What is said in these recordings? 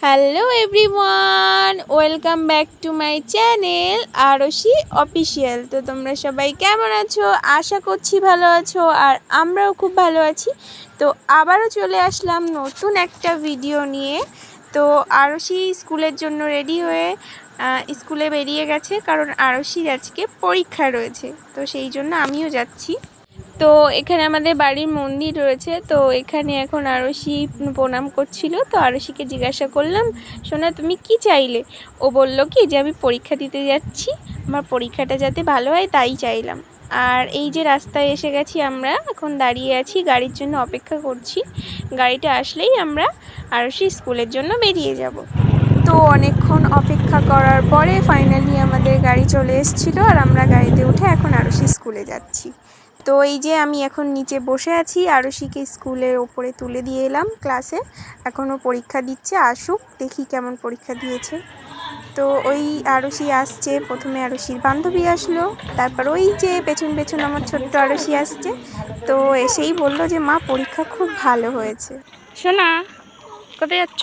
Hello everyone, welcome back to my channel Arshi official. তো তোমরা সবাই কেমন আছো? আশা করছি ভালো আছো, আর আমরাও খুব ভালো আছি। তো আবারও চলে আসলাম নতুন একটা ভিডিও নিয়ে। তো আরশি স্কুলের জন্য রেডি হয়ে স্কুলে বেরিয়ে গেছে, কারণ আরশির আজকে পরীক্ষা রয়েছে। তো সেই জন্য আমিও যাচ্ছি। তো এখানে আমাদের বাড়ির মন্দির রয়েছে, তো এখানে এখন আরশি প্রণাম করছিল। তো আরশিকে জিজ্ঞাসা করলাম, সোনা তুমি কি চাইলে? ও বলল কি যে আমি পরীক্ষা দিতে যাচ্ছি, আমার পরীক্ষাটা যাতে ভালো হয় তাই চাইলাম। আর এই যে রাস্তায় এসে গেছি, আমরা এখন দাঁড়িয়ে আছি, গাড়ির জন্য অপেক্ষা করছি। গাড়িটা আসলেই আমরা আরশি স্কুলের জন্য বেরিয়ে যাব। তো অনেকক্ষণ অপেক্ষা করার পরে ফাইনালি আমাদের গাড়ি চলে এসেছিলো, আর আমরা গাড়িতে উঠে এখন আরশি স্কুলে যাচ্ছি। তো এই যে আমি এখন নিচে বসে আছি, আরশিকে স্কুলের ওপরে তুলে দিয়ে এলাম ক্লাসে। এখনও পরীক্ষা দিচ্ছে, আসুক দেখি কেমন পরীক্ষা দিয়েছে। তো ওই আরশি আসছে, প্রথমে আরশির বান্ধবী আসলো, তারপর ওই যে পেছন পেছন আমার ছোট্ট আরশি আসছে। তো এসেই বলল যে মা পরীক্ষা খুব ভালো হয়েছে। শোনা, কোথায় যাচ্ছ?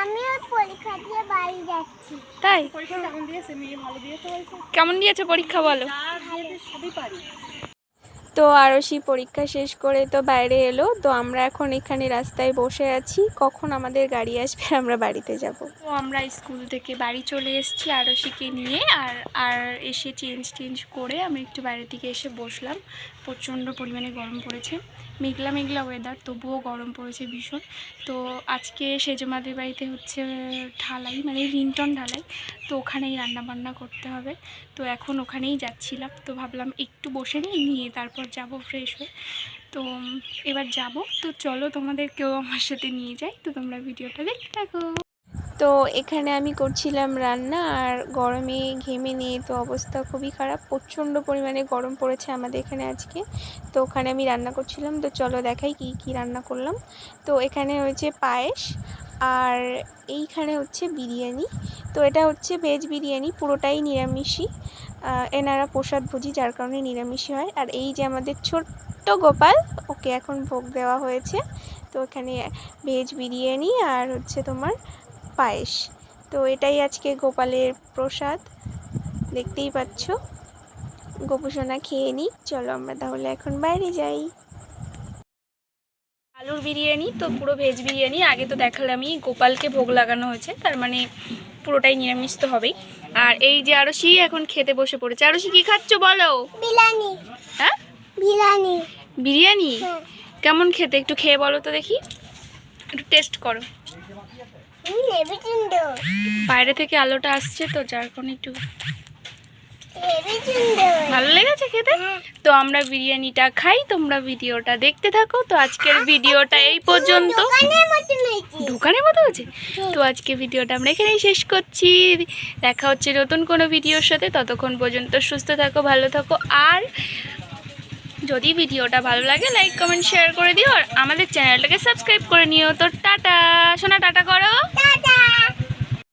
আমি পরীক্ষা দিয়ে বাড়ি যাচ্ছি। তাই? পরীক্ষা কেমন দিয়েছে? মেয়ে ভালো দিয়েছে বলছে। কেমন দিয়েছে পরীক্ষা বলো? সবই পারি। তো আরশি পরীক্ষা শেষ করে তো বাইরে এলো। তো আমরা এখন এখানে রাস্তায় বসে আছি, কখন আমাদের গাড়ি আসবে আমরা বাড়িতে যাব। তো আমরা স্কুল থেকে বাড়ি চলে এসেছি আরশিকে নিয়ে। আর এসে চেঞ্জ করে আমি একটু বাইরের দিকে এসে বসলাম। প্রচণ্ড পরিমাণে গরম পড়েছে, মেঘলা মেঘলা ওয়েদার, তবুও গরম পড়েছে ভীষণ। তো আজকে সেজমাদের বাড়িতে হচ্ছে ঢালাই, মানে রিংটন ঢালাই। তো ওখানেই রান্নাবান্না করতে হবে। তো এখন ওখানেই যাচ্ছিলাম। তো ভাবলাম একটু বসে নিয়ে তারপর যাব ফ্রেশ হয়ে। তো এবার যাব। তো চলো তোমাদেরকেও আমার সাথে নিয়ে যাই। তো তোমরা ভিডিওটা দেখতে থাকো। তো এখানে আমি করছিলাম রান্না, আর গরমে ঘেমে নিয়ে তো অবস্থা খুবই খারাপ, প্রচণ্ড পরিমাণে গরম পড়েছে আমাদের এখানে আজকে। তো ওখানে আমি রান্না করছিলাম। তো চলো দেখাই কি কি রান্না করলাম। তো এখানে হয়েছে পায়েস, আর এইখানে হচ্ছে বিরিয়ানি। তো এটা হচ্ছে ভেজ বিরিয়ানি, পুরোটাই নিরামিষই। এনারা প্রসাদভোজী, যার কারণে নিরামিষই হয়। আর এই যে আমাদের ছোট্ট গোপাল, ওকে এখন ভোগ দেওয়া হয়েছে। তো এখানে ভেজ বিরিয়ানি আর হচ্ছে তোমার পায়েস। তো এটাই আজকে গোপালের প্রসাদ, দেখতেই পাচ্ছ। গোপুসোনা খেয়ে নিই। চলো আমরা তাহলে এখন বাইরে যাই। আলুর বিরিয়ানি, তো পুরো ভেজ বিরিয়ানি। আগে তো দেখালামই গোপালকে ভোগ লাগানো হয়েছে, তার মানে পুরোটাই নিরামিষ তো হবেই। আর এই যে আরশি এখন খেতে বসে পড়েছে। আরশি কি খাচ্ছ বলো? বিরিয়ানি। হ্যাঁ, বিরিয়ানি। বিরিয়ানি কেমন খেতে একটু খেয়ে বলো তো দেখি, একটু টেস্ট করো। বাইরে থেকে আলোটা আসছে তো যার কারণে একটু ভালো লেগেছে খেতে। তো আমরা বিরিয়ানিটা খাই, তোমরা ভিডিওটা দেখতে থাকো। তো আজকের ভিডিওটা এই পর্যন্ত। দোকানের মতো হয়েছে। তো আজকে ভিডিওটা আমরা এখানেই শেষ করছি। দেখা হচ্ছে নতুন কোনো ভিডিওর সাথে। ততক্ষণ পর্যন্ত সুস্থ থাকো, ভালো থাকো। আর যদি ভিডিওটা ভালো লাগে লাইক কমেন্ট শেয়ার করে দিও, আর আমাদের চ্যানেলটাকে সাবস্ক্রাইব করে নিও। তো টাটা সোনা, টাটা করো।